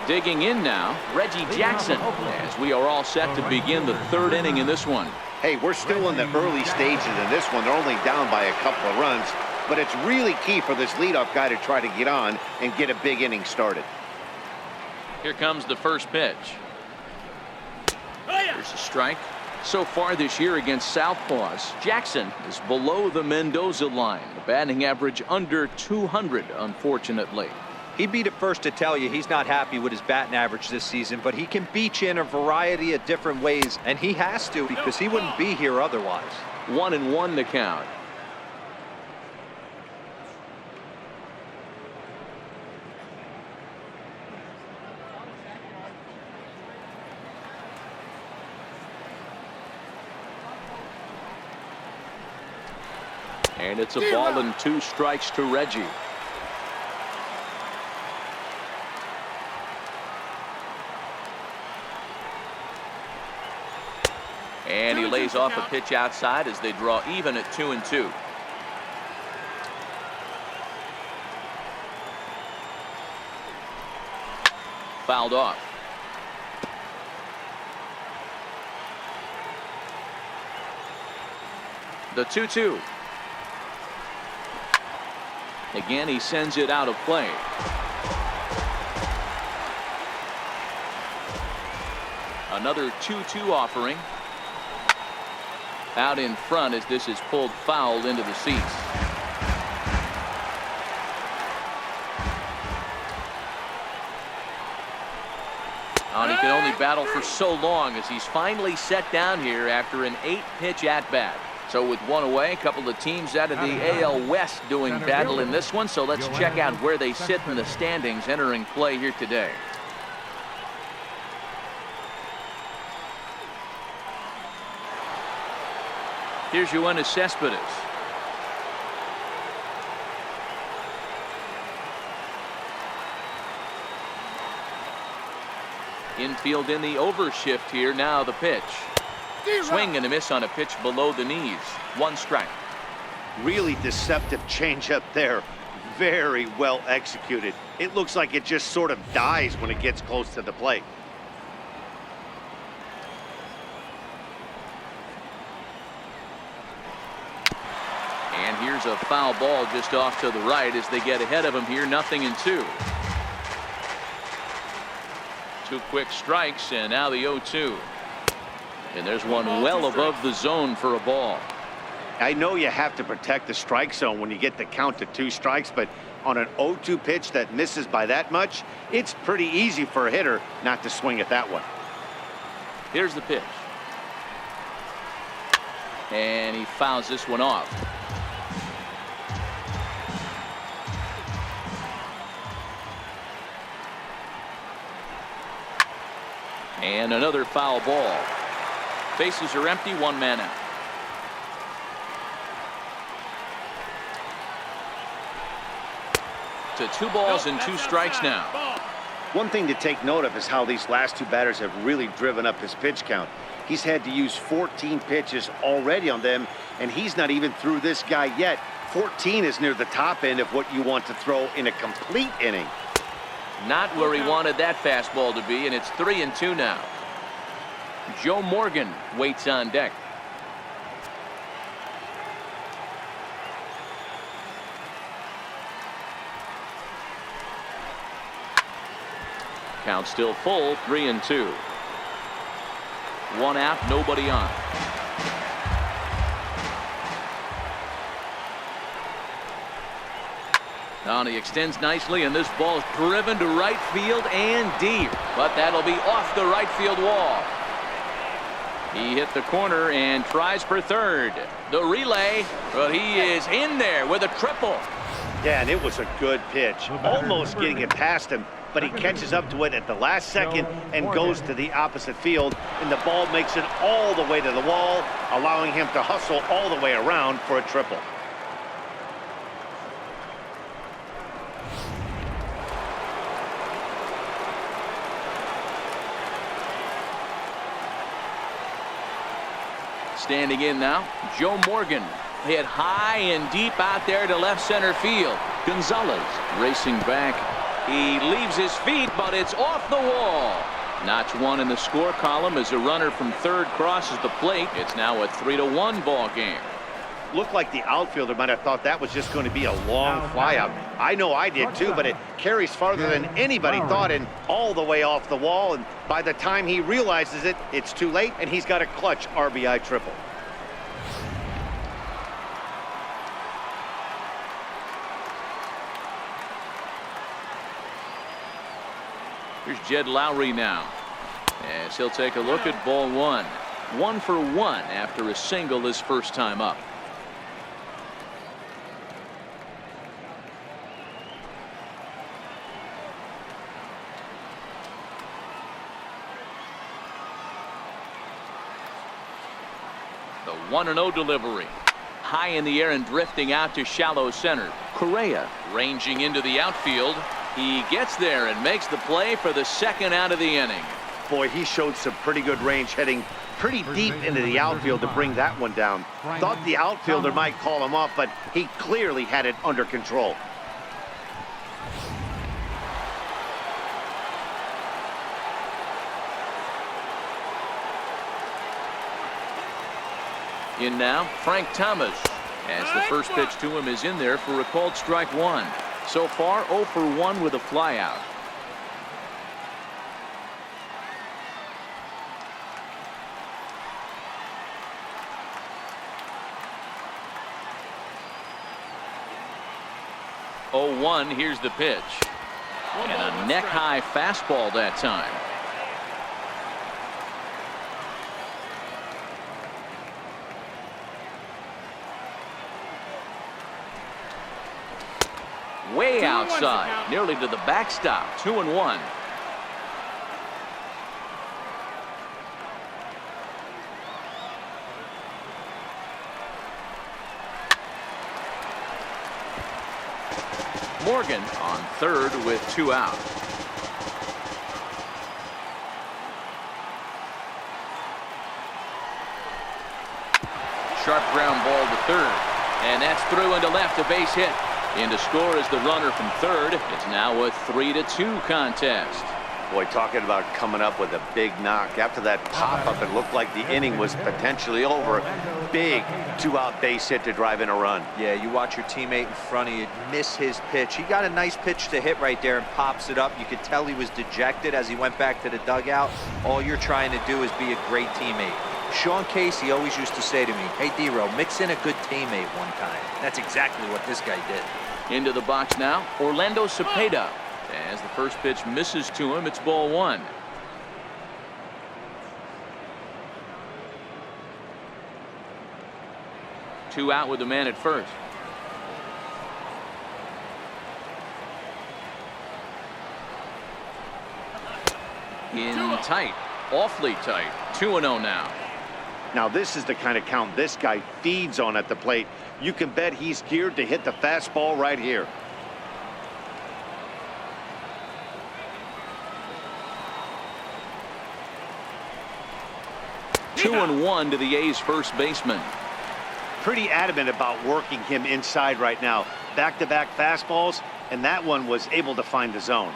Digging in now, Reggie Jackson, as we are all set to begin the third inning in this one. Hey, we're still in the early stages in this one. They're only down by a couple of runs, but it's really key for this leadoff guy to try to get on and get a big inning started. Here comes the first pitch. Here's a strike. So far this year against Southpaws, Jackson is below the Mendoza line. The batting average under 200, unfortunately. He'd be the first to tell you he's not happy with his batting average this season, but he can beat you in a variety of different ways, and he has to because he wouldn't be here otherwise. 1-1 to count. And it's a ball and 2 strikes to Reggie. And he lays off a pitch outside as they draw even at 2-2. Fouled off. The 2-2. Again, he sends it out of play. Another 2-2 offering. Out in front as this is pulled foul into the seats. And he can only battle for so long as he's finally set down here after an 8-pitch at-bat. So with one away, a couple of teams out of the AL West doing battle in this one. So let's check out where they sit in the standings entering play here today. Here's Yoenis Cespedes. Infield in the overshift here. Now the pitch. Swing and a miss on a pitch below the knees. 1 strike. Really deceptive changeup there. Very well executed. It looks like it just sort of dies when it gets close to the plate. And here's a foul ball just off to the right as they get ahead of him here. 0-2. 2 quick strikes and now the 0-2. And there's one well above the zone for a ball. I know you have to protect the strike zone when you get the count to 2 strikes, but on an 0-2 pitch that misses by that much, it's pretty easy for a hitter not to swing at that one. Here's the pitch. And he fouls this one off. And another foul ball. Bases are empty, 1 man out. To 2 balls and 2 strikes now. One thing to take note of is how these last 2 batters have really driven up his pitch count. He's had to use 14 pitches already on them, and he's not even through this guy yet. 14 is near the top end of what you want to throw in a complete inning. Not where he wanted that fastball to be, and it's 3-2 now. Joe Morgan waits on deck. Count still full, 3-2. 1 out, nobody on. Now he extends nicely, and this ball is driven to right field and deep. But that'll be off the right field wall. He hit the corner and tries for third. The relay, but he is in there with a triple. Yeah, and it was a good pitch. Almost getting it past him, but he catches up to it at the last second and goes to the opposite field, and the ball makes it all the way to the wall, allowing him to hustle all the way around for a triple. Standing in now, Joe Morgan. Hit high and deep out there to left center field. Gonzalez racing back He leaves his feet, but it's off the wall. Notch one in the score column as a runner from third crosses the plate. It's now a 3-1 ball game. Looked like the outfielder might have thought that was just going to be a long flyout. I know I did too, but it carries farther than anybody thought and all the way off the wall. And by the time he realizes it, it's too late, and he's got a clutch RBI triple. Here's Jed Lowry now, as he'll take a look at ball one. 1 for 1 after a single his first time up. The 1-0 delivery. High in the air and drifting out to shallow center. Correa ranging into the outfield. He gets there and makes the play for the second out of the inning. Boy, he showed some pretty good range, heading pretty deep into the outfield to bring that one down. Thought the outfielder might call him off, but he clearly had it under control. In now, Frank Thomas, as the first pitch to him is in there for a called strike one. So far, 0 for 1 with a flyout. Oh, 1, here's the pitch. And a neck-high fastball that time. Way outside, nearly to the backstop. 2-1. Morgan on third with 2 out. Sharp ground ball to third, and that's through into left, a base hit. In to score is the runner from third. It's now a 3-2 contest. Boy, talking about coming up with a big knock. After that pop-up, it looked like the inning was potentially over. Big 2-out base hit to drive in a run. Yeah, you watch your teammate in front of you miss his pitch. He got a nice pitch to hit right there and pops it up. You could tell he was dejected as he went back to the dugout. All you're trying to do is be a great teammate. Sean Casey always used to say to me, hey, D-Row, mix in a good teammate one time. That's exactly what this guy did. Into the box now, Orlando Cepeda. As the first pitch misses to him, it's ball 1. Two out with the man at first. In tight, awfully tight. 2-0 now. Now this is the kind of count this guy feeds on at the plate. You can bet he's geared to hit the fastball right here. Yeah. 2-1 to the A's first baseman. Pretty adamant about working him inside right now. Back-to-back fastballs, and that one was able to find the zone.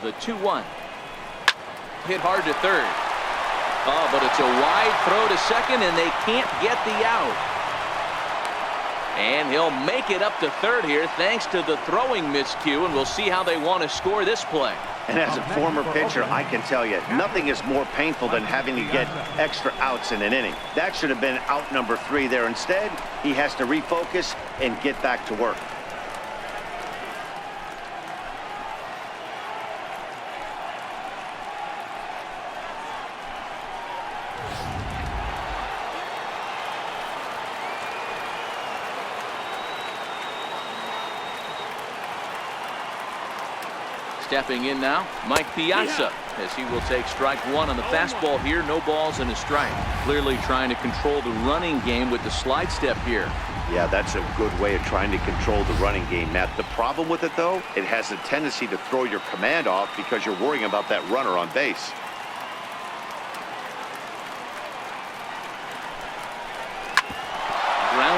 The 2-1. Hit hard to third. Oh, but it's a wide throw to second, and they can't get the out. And he'll make it up to third here thanks to the throwing miscue, and we'll see how they want to score this play. And as a former pitcher, I can tell you, nothing is more painful than having to get extra outs in an inning. That should have been out number 3 there. Instead, he has to refocus and get back to work. Stepping in now, Mike Piazza, as he will take strike 1 on the fastball here. No balls and a strike. Clearly trying to control the running game with the slide step here. Yeah, that's a good way of trying to control the running game, Matt. The problem with it, though, it has a tendency to throw your command off because you're worrying about that runner on base.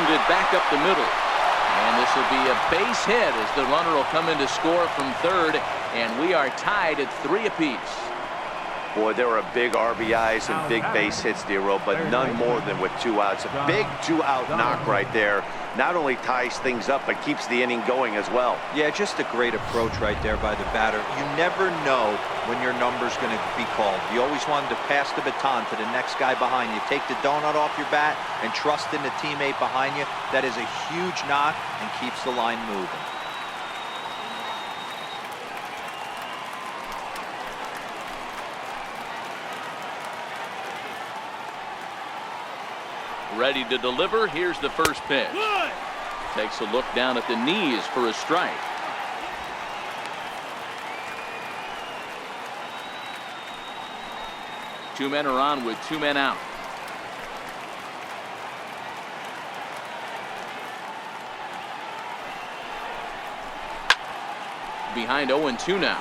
grounded back up the middle. And this will be a base hit as the runner will come in to score from third. And we are tied at 3 apiece. Boy, there were big RBIs and big base hits, D-Row, but none more than with 2 outs. A big 2-out knock right there. Not only ties things up, but keeps the inning going as well. Yeah, just a great approach right there by the batter. You never know when your number's going to be called. You always wanted to pass the baton to the next guy behind you. Take the donut off your bat and trust in the teammate behind you. That is a huge knock and keeps the line moving. Ready to deliver. Here's the first pitch. Takes a look down at the knees for a strike. Two men are on with 2 men out. Behind 0-2 now.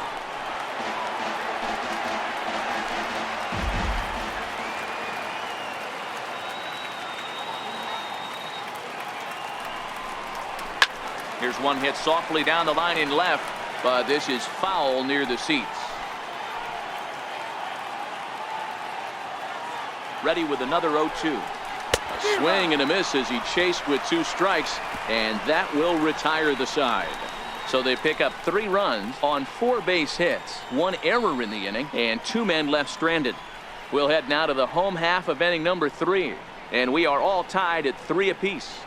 Here's one hit softly down the line in left, but this is foul near the seats. Ready with another 0-2. A swing and a miss as he chased with 2 strikes, and that will retire the side. So they pick up 3 runs on 4 base hits, 1 error in the inning, and 2 men left stranded. We'll head now to the home half of inning number 3, and we are all tied at 3 apiece.